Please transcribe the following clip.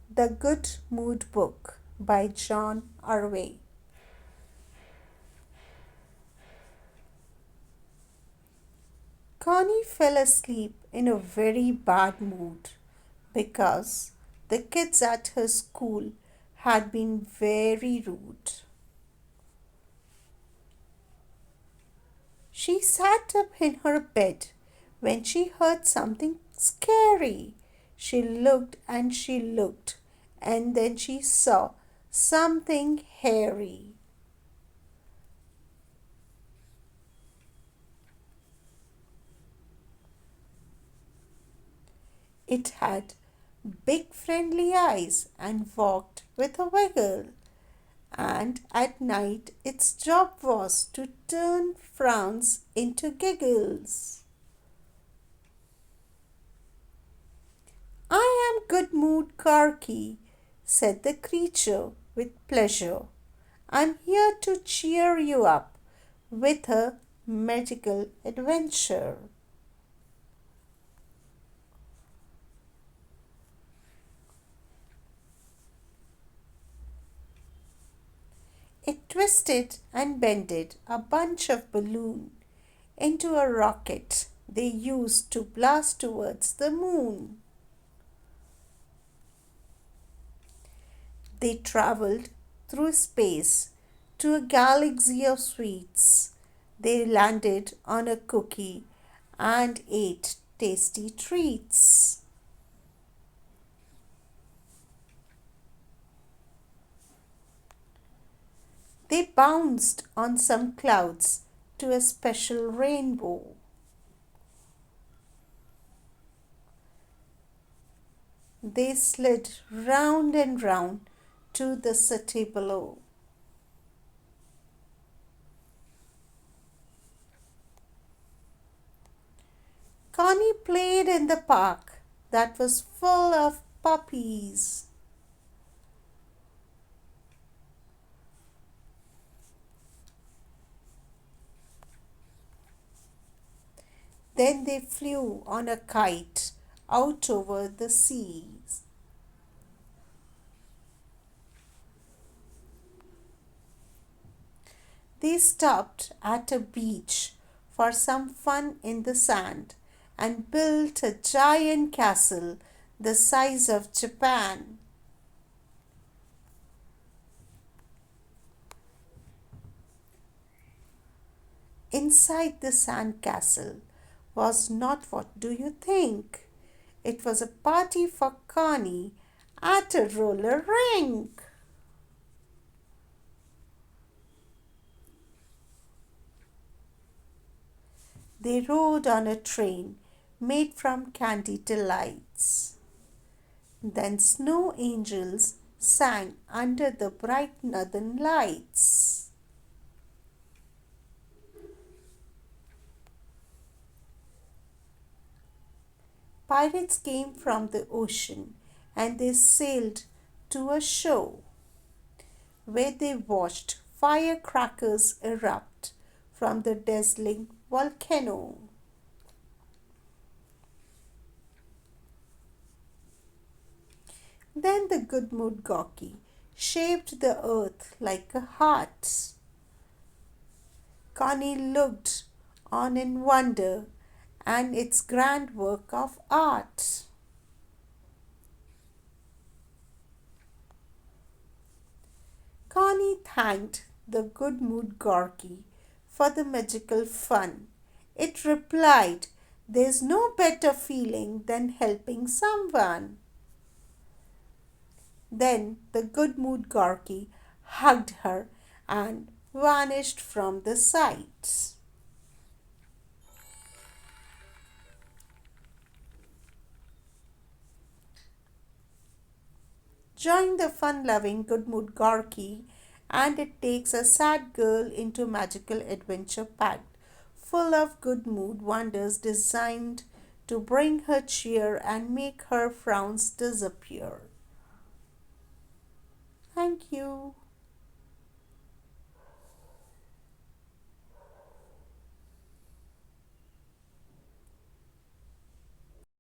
The Good Mood Book by John Arvai. Connie fell asleep in a very bad mood because the kids at her school had been very rude. She sat up in her bed when she heard something scary. She looked and she looked, and then she saw something hairy. It had big friendly eyes and walked with a wiggle. And at night its job was to turn frowns into giggles. I am Good Mood Karki, said the creature with pleasure. I'm here to cheer you up with a magical adventure. It twisted and bended a bunch of balloon into a rocket they used to blast towards the moon. They traveled through space to a galaxy of sweets. They landed on a cookie and ate tasty treats. They bounced on some clouds to a special rainbow. They slid round and round to the city below. Connie played in the park that was full of puppies. Then they flew on a kite out over the seas. They stopped at a beach for some fun in the sand and built a giant castle the size of Japan. Inside the sand castle was not what do you think? It was a party for Connie at a roller rink. They rode on a train made from candy delights. Then snow angels sang under the bright northern lights. Pirates came from the ocean and they sailed to a show where they watched firecrackers erupt from the dazzling volcano. Then the good mood Gorky shaped the earth like a heart. Connie looked on in wonder and its grand work of art. Connie thanked the good mood Gorky for the magical fun. It replied, there's no better feeling than helping someone. Then the good mood Gorky hugged her and vanished from the sight. Join the fun-loving good mood Gorky and it takes a sad girl into magical adventure packed full of good mood wonders designed to bring her cheer and make her frowns disappear. Thank you.